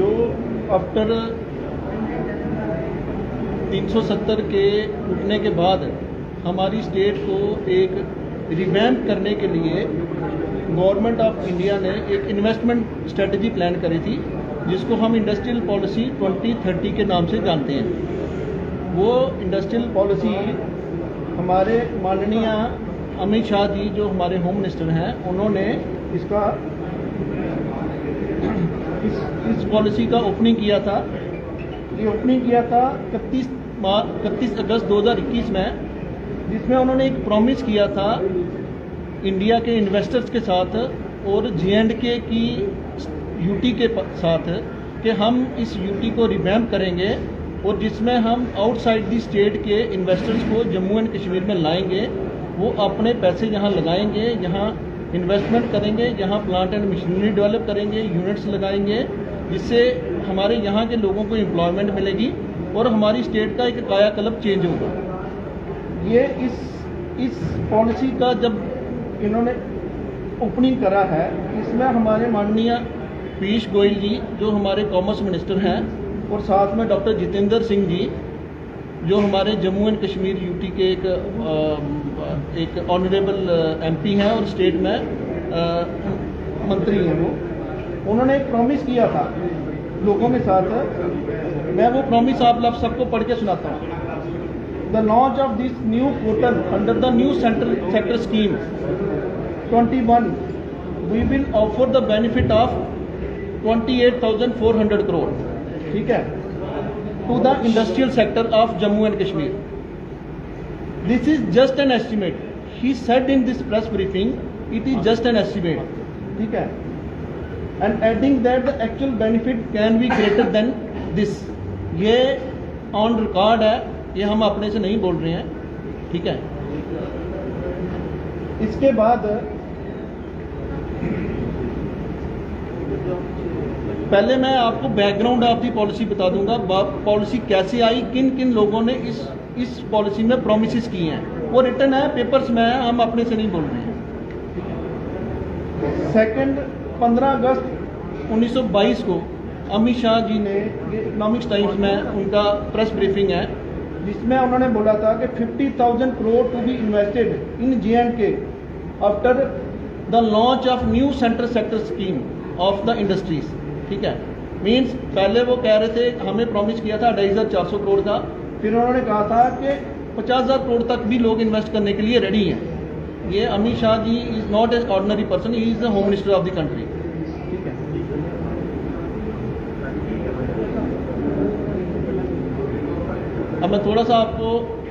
जो आफ्टर 370 के उठने के बाद हमारी स्टेट को एक रिवैम्प करने के लिए गवर्नमेंट ऑफ इंडिया ने एक इन्वेस्टमेंट स्ट्रेटजी प्लान करी थी, जिसको हम इंडस्ट्रियल पॉलिसी 2030 के नाम से जानते हैं। वो इंडस्ट्रियल पॉलिसी हमारे माननीय अमित शाह जी जो हमारे होम मिनिस्टर हैं, उन्होंने इस पॉलिसी का ओपनिंग किया था। ये ओपनिंग किया था 31 अगस्त 2021 में, जिसमें उन्होंने एक प्रॉमिस किया था इंडिया के इन्वेस्टर्स के साथ और J&K की यूटी के साथ कि हम इस यूटी को रिवैम्प करेंगे और जिसमें हम आउटसाइड दी स्टेट के इन्वेस्टर्स को जम्मू एंड कश्मीर में लाएंगे। वो अपने पैसे यहाँ लगाएंगे, यहाँ इन्वेस्टमेंट करेंगे, यहाँ प्लांट एंड मशीनरी डेवलप करेंगे, यूनिट्स लगाएंगे, जिससे हमारे यहाँ के लोगों को एम्प्लॉयमेंट मिलेगी और हमारी स्टेट का एक कायाकल्प चेंज होगा। ये इस पॉलिसी का जब इन्होंने ओपनिंग करा है, इसमें हमारे माननीय पीयूष गोयल जी जो हमारे कॉमर्स मिनिस्टर हैं और साथ में डॉक्टर जितेंद्र सिंह जी जो हमारे जम्मू एंड कश्मीर यूटी के एक ऑनरेबल MP हैं और स्टेट में मंत्री हैं। उन्होंने एक प्रॉमिस किया था लोगों के साथ। मैं वो प्रॉमिस आप सबको पढ़ के सुनाता हूँ। The launch of this new portal under the new sector scheme 21 we will offer the benefit of 28,400 crore, ठीक है, to the industrial sector of Jammu and Kashmir. This is just an estimate, he said in this press briefing, it is just an estimate, ठीक है, and adding that the actual benefit can be greater than this. ये on record है, ये हम अपने से नहीं बोल रहे हैं, ठीक है। इसके बाद पहले मैं आपको बैकग्राउंड ऑफ दी पॉलिसी बता दूंगा, पॉलिसी कैसे आई, किन किन लोगों ने इस पॉलिसी में प्रोमिसेस किए हैं। वो रिटर्न है, पेपर्स में है, हम अपने से नहीं बोल रहे हैं। 15 अगस्त 1922 को अमित शाह जी ने इकोनॉमिक्स टाइम्स में उनका प्रेस ब्रीफिंग है, जिसमें उन्होंने बोला था कि 50,000 crore to be invested in J&K after the launch of new sector scheme of the industries, ठीक है। मीन्स पहले वो कह रहे थे, हमें प्रॉमिस किया था 2,400 करोड़ का, फिर उन्होंने कहा था कि 50,000 करोड़ तक भी लोग इन्वेस्ट करने के लिए रेडी हैं। ये Amit Shah ji is not as ordinary person, he is the home minister of the country, ठीक है। अब मैं थोड़ा सा आपको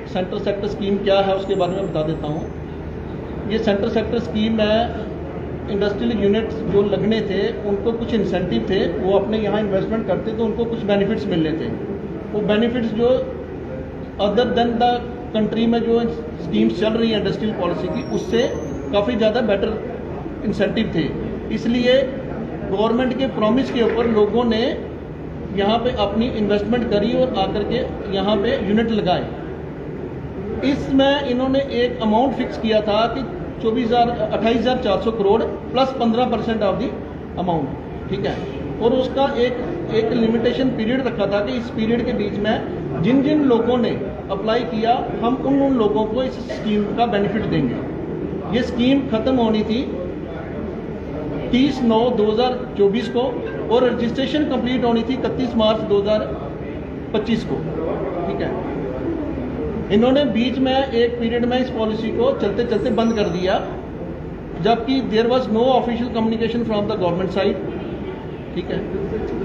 सेक्टर स्कीम क्या है उसके बारे में बता देता हूँ। ये सेक्टर स्कीम है, इंडस्ट्रियल यूनिट्स जो लगने थे उनको कुछ इंसेंटिव थे, वो अपने यहाँ इन्वेस्टमेंट करते तो उनको कुछ बेनिफिट्स मिलने थे। वो बेनिफिट्स जो अदर देन द कंट्री में जो स्कीम्स चल रही है इंडस्ट्रियल पॉलिसी की, उससे काफ़ी ज़्यादा बेटर इंसेंटिव थे। इसलिए गवर्नमेंट के प्रॉमिस के ऊपर लोगों ने यहाँ पे अपनी इन्वेस्टमेंट करी और आकर के यहाँ पे यूनिट लगाए। इसमें इन्होंने एक अमाउंट फिक्स किया था कि 28,400 crore plus 15% of the amount, ठीक है। और उसका एक लिमिटेशन पीरियड रखा था कि इस पीरियड के बीच में जिन जिन लोगों ने अप्लाई किया, हम उन लोगों को इस स्कीम का बेनिफिट देंगे। ये स्कीम खत्म होनी थी 30/9/2024 को और रजिस्ट्रेशन कंप्लीट होनी थी 31 मार्च 2025 को, ठीक है। इन्होंने बीच में एक पीरियड में इस पॉलिसी को चलते चलते बंद कर दिया, जबकि there was no official communication from the government side, ठीक है।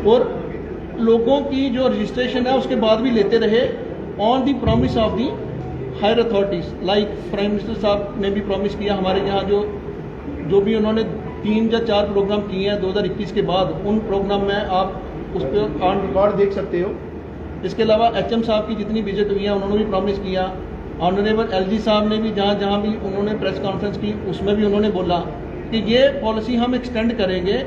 और लोगों की जो रजिस्ट्रेशन है उसके बाद भी लेते रहे on the promise of the higher authorities, like prime minister साहब ने भी प्रॉमिस किया। हमारे यहाँ जो भी उन्होंने 3 या 4 प्रोग्राम किए हैं 2021 के बाद, उन प्रोग्राम में आप उस पर ऑन रिकॉर्ड देख सकते हो। इसके अलावा HM साहब की जितनी विजिट हुई है उन्होंने भी प्रॉमिस किया। ऑनरेबल LG साहब ने भी जहाँ भी उन्होंने प्रेस कॉन्फ्रेंस की उसमें भी उन्होंने बोला कि ये पॉलिसी हम एक्सटेंड करेंगे।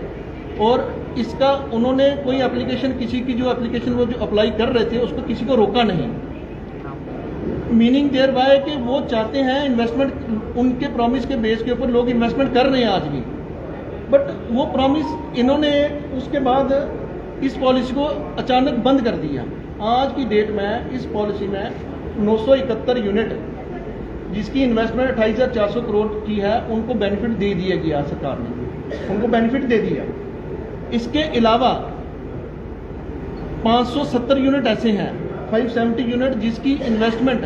और इसका उन्होंने कोई एप्लीकेशन, किसी की जो एप्लीकेशन वो जो अप्लाई कर रहे थे उसको किसी को रोका नहीं। मीनिंग देयर बाय कि वो चाहते हैं इन्वेस्टमेंट, उनके प्रॉमिस के बेस के ऊपर लोग इन्वेस्टमेंट कर रहे हैं आज भी। बट वो प्रॉमिस इन्होंने उसके बाद इस पॉलिसी को अचानक बंद कर दिया। आज की डेट में इस पॉलिसी में 971 यूनिट जिसकी इन्वेस्टमेंट 28,400 करोड़ की है, उनको बेनिफिट दे दिया गया, सरकार ने उनको बेनिफिट दे दिया। इसके अलावा 570 यूनिट ऐसे हैं, 570 यूनिट जिसकी इन्वेस्टमेंट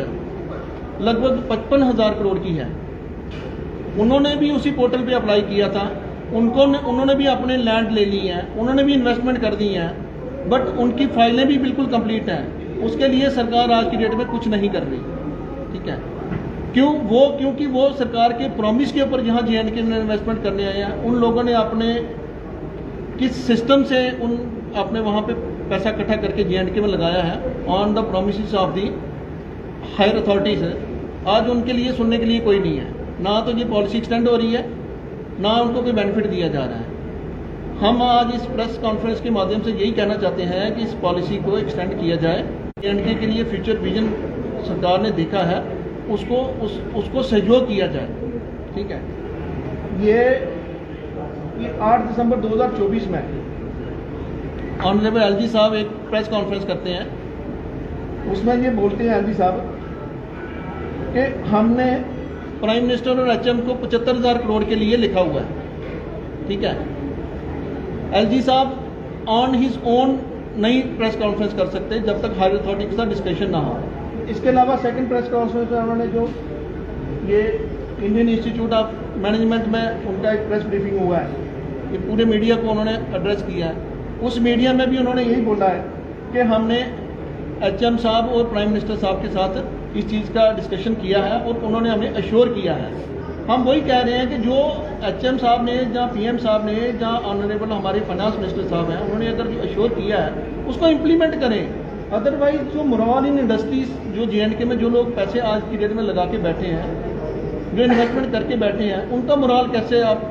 लगभग 55,000 करोड़ की है। उन्होंने भी उसी पोर्टल पे अप्लाई किया था, उन्होंने भी अपने लैंड ले ली हैं, उन्होंने भी इन्वेस्टमेंट कर दी हैं, बट उनकी फाइलें भी बिल्कुल कंप्लीट हैं। उसके लिए सरकार आज की डेट में कुछ नहीं कर रही। ठीक है, क्योंकि वो सरकार के प्रॉमिस के ऊपर यहाँ JNK में इन्वेस्टमेंट करने आए हैं। उन लोगों ने अपने किस सिस्टम से अपने वहाँ पे पैसा इकट्ठा करके JNK में लगाया है on the promise of the higher authorities. आज उनके लिए सुनने के लिए कोई नहीं है, ना तो ये पॉलिसी एक्सटेंड हो रही है, ना उनको कोई बेनिफिट दिया जा रहा है। हम आज इस प्रेस कॉन्फ्रेंस के माध्यम से यही कहना चाहते हैं कि इस पॉलिसी को एक्सटेंड किया जाए। JNK के लिए फ्यूचर विजन सरकार ने देखा है, उसको सहयोग किया जाए। ठीक है, ये 8 दिसंबर 2024 में ऑनरेबल LG साहब एक प्रेस कॉन्फ्रेंस करते हैं, उसमें ये बोलते हैं LG साहब कि हमने प्राइम मिनिस्टर और HM को 75,000 करोड़ के लिए लिखा हुआ है। ठीक है, LG साहब ऑन हिज ओन नहीं प्रेस कॉन्फ्रेंस कर सकते जब तक हायर अथॉरिटी के साथ डिस्कशन ना हो। इसके अलावा सेकंड प्रेस कॉन्फ्रेंस में उन्होंने जो ये इंडियन इंस्टीट्यूट ऑफ मैनेजमेंट में उनका एक प्रेस ब्रीफिंग हुआ है, ये पूरे मीडिया को उन्होंने एड्रेस किया है। उस मीडिया में भी उन्होंने यही बोला है कि हमने HM साहब और प्राइम मिनिस्टर साहब के साथ इस चीज़ का डिस्कशन किया है और उन्होंने हमें अश्योर किया है। हम वही कह रहे हैं कि जो HM साहब ने या PM साहब ने या ऑनरेबल हमारे फाइनेंस मिनिस्टर साहब हैं, उन्होंने अगर जो अश्योर किया है उसको इम्प्लीमेंट करें। अदरवाइज जो मोरल इन इंडस्ट्रीज जो JNK में जो लोग पैसे आज की डेट में लगा के बैठे हैं, जो इन्वेस्टमेंट करके बैठे हैं, उनका मोरल कैसे आप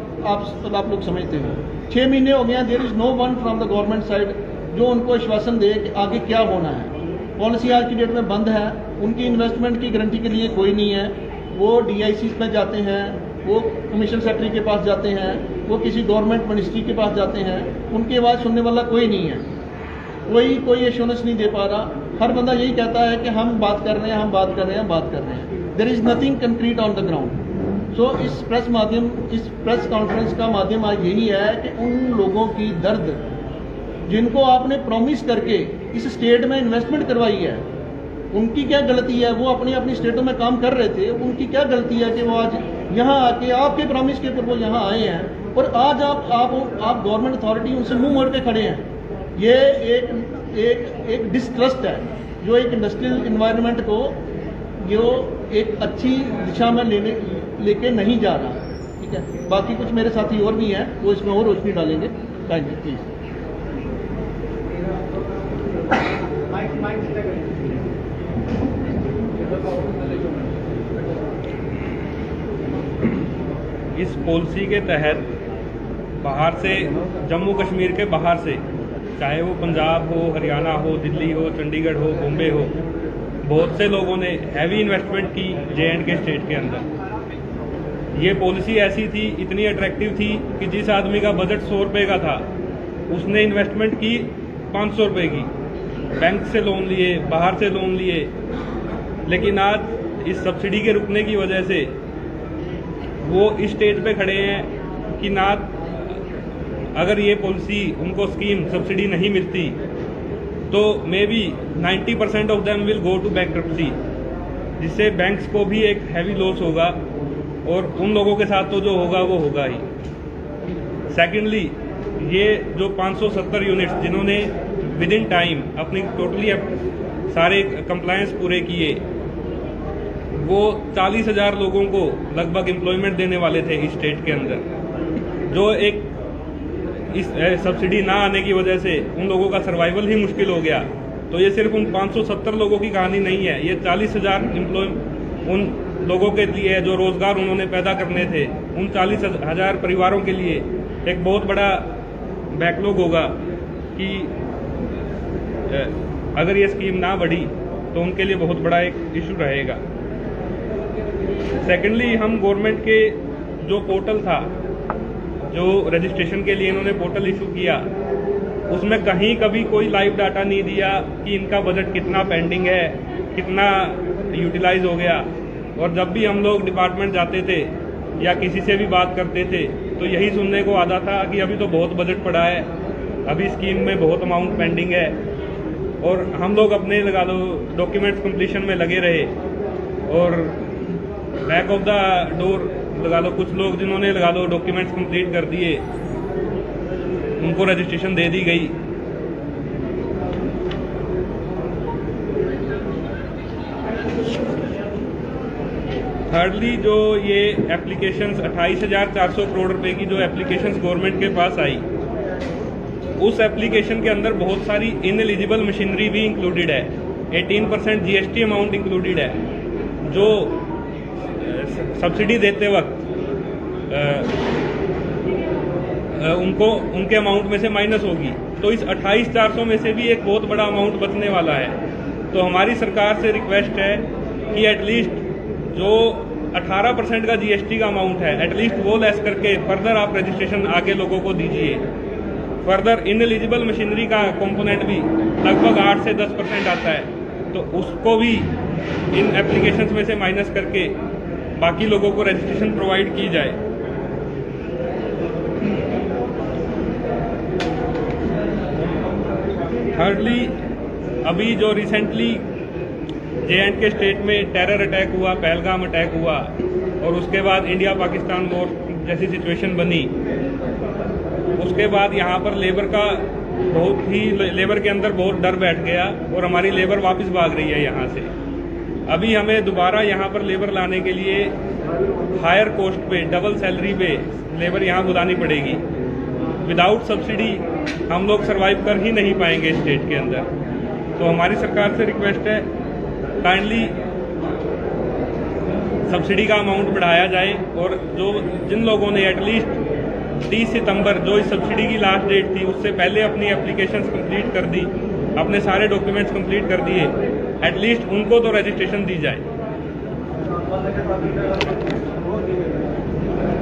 लोग समझते हो? 6 महीने हो गए हैं, there is no one from the government side जो उनको आश्वासन दे कि आगे क्या होना है। पॉलिसी आज की डेट में बंद है, उनकी इन्वेस्टमेंट की गारंटी के लिए कोई नहीं है। वो DICs में जाते हैं, वो कमीशन सेक्रेटरी के पास जाते हैं, वो किसी गवर्नमेंट मिनिस्ट्री के पास जाते हैं, उनकी आवाज़ सुनने वाला कोई नहीं है, कोई एश्योरेंस नहीं दे पा रहा। हर बंदा यही कहता है कि हम बात कर रहे हैं, हम बात कर रहे हैं, बात कर रहे हैं। There is nothing concrete on the ground. So इस प्रेस कॉन्फ्रेंस का माध्यम आज यही है कि उन लोगों की दर्द जिनको आपने प्रॉमिस करके इस स्टेट में इन्वेस्टमेंट करवाई है, उनकी क्या गलती है? वो अपनी स्टेटों में काम कर रहे थे, उनकी क्या गलती है कि वो आज यहाँ आके आपके प्रॉमिस के ऊपर वो यहाँ आए हैं और आज आप गवर्नमेंट अथॉरिटी उनसे मुंह मोड़ के खड़े हैं। ये एक डिस्ट्रस्ट है जो एक इंडस्ट्रियल इन्वायरमेंट को जो एक अच्छी दिशा में लेके नहीं जा रहा। ठीक है, बाकी कुछ मेरे साथी और भी हैं, वो इसमें और रोशनी डालेंगे। Thank you. प्लीज इस पॉलिसी के तहत बाहर से, जम्मू कश्मीर के बाहर से, चाहे वो पंजाब हो, हरियाणा हो, दिल्ली हो, चंडीगढ़ हो, बॉम्बे हो, बहुत से लोगों ने हैवी इन्वेस्टमेंट की JNK स्टेट के अंदर। ये पॉलिसी ऐसी थी, इतनी अट्रैक्टिव थी कि जिस आदमी का बजट 100 रुपये का था, उसने इन्वेस्टमेंट की 500 रुपये की, बैंक से लोन लिए, बाहर से लोन लिए। लेकिन आज इस सब्सिडी के रुकने की वजह से वो इस स्टेज पे खड़े हैं कि ना, अगर ये पॉलिसी उनको स्कीम सब्सिडी नहीं मिलती तो maybe 90% of them will go to bankruptcy, जिससे बैंक्स को भी एक हैवी लॉस होगा और उन लोगों के साथ तो जो होगा वो होगा ही। सेकेंडली, ये जो 570 यूनिट्स जिन्होंने विद इन टाइम अपनी टोटली सारे कंप्लायंस पूरे किए, वो 40,000 लोगों को लगभग एम्प्लॉयमेंट देने वाले थे इस स्टेट के अंदर। जो एक इस सब्सिडी ना आने की वजह से उन लोगों का सर्वाइवल ही मुश्किल हो गया। तो ये सिर्फ उन 570 लोगों की कहानी नहीं है, ये 40,000 उन लोगों के लिए जो रोजगार उन्होंने पैदा करने थे, उन 40,000 परिवारों के लिए एक बहुत बड़ा बैकलॉग होगा कि अगर ये स्कीम ना बढ़ी तो उनके लिए बहुत बड़ा एक इशू रहेगा। सेकेंडली, हम गवर्नमेंट के जो पोर्टल था, जो रजिस्ट्रेशन के लिए इन्होंने पोर्टल इशू किया, उसमें कहीं कभी कोई लाइव डाटा नहीं दिया कि इनका बजट कितना पेंडिंग है, कितना यूटिलाइज हो गया। और जब भी हम लोग डिपार्टमेंट जाते थे या किसी से भी बात करते थे तो यही सुनने को आता था कि अभी तो बहुत बजट पड़ा है, अभी स्कीम में बहुत अमाउंट पेंडिंग है। और हम लोग अपने लगा लो डॉक्यूमेंट्स कंप्लीशन में लगे रहे और बैक ऑफ द डोर लगा लो कुछ लोग जिन्होंने लगा लो डॉक्यूमेंट्स कंप्लीट कर दिए उनको रजिस्ट्रेशन दे दी गई। थर्डली जो ये एप्लीकेशंस 28,400 करोड़ रुपए की जो एप्लीकेशंस गवर्नमेंट के पास आई, उस एप्लीकेशन के अंदर बहुत सारी इनएलिजिबल मशीनरी भी इंक्लूडेड है। 18% जीएसटी अमाउंट इंक्लूडेड है जो सब्सिडी देते वक्त उनको उनके अमाउंट में से माइनस होगी। तो इस 28,400 में से भी एक बहुत बड़ा अमाउंट बचने वाला है। तो हमारी सरकार से रिक्वेस्ट है कि एटलीस्ट जो 18% का जीएसटी का अमाउंट है एटलीस्ट वो लेस करके फर्दर आप रजिस्ट्रेशन आगे लोगों को दीजिए। फर्दर इनएलिजिबल मशीनरी का कंपोनेंट भी लगभग 8 से 10% आता है, तो उसको भी इन एप्लीकेशंस में से माइनस करके बाकी लोगों को रजिस्ट्रेशन प्रोवाइड की जाए। थर्डली अभी जो रिसेंटली J&K स्टेट में टेरर अटैक हुआ, पहलगाम अटैक हुआ और उसके बाद इंडिया पाकिस्तान वॉर जैसी सिचुएशन बनी, उसके बाद यहाँ पर लेबर के अंदर बहुत डर बैठ गया और हमारी लेबर वापस भाग रही है यहाँ से। अभी हमें दोबारा यहाँ पर लेबर लाने के लिए हायर कॉस्ट पे, डबल सैलरी पे लेबर यहाँ बुलानी पड़ेगी। विदाउट सब्सिडी हम लोग सरवाइव कर ही नहीं पाएंगे स्टेट के अंदर। तो हमारी सरकार से रिक्वेस्ट है काइंडली सब्सिडी का अमाउंट बढ़ाया जाए और जिन लोगों ने एटलीस्ट 30 सितंबर जो इस सब्सिडी की लास्ट डेट थी उससे पहले अपनी एप्लीकेशंस कंप्लीट कर दी, अपने सारे डॉक्यूमेंट्स कंप्लीट कर दिए, एटलीस्ट उनको तो रजिस्ट्रेशन दी जाए।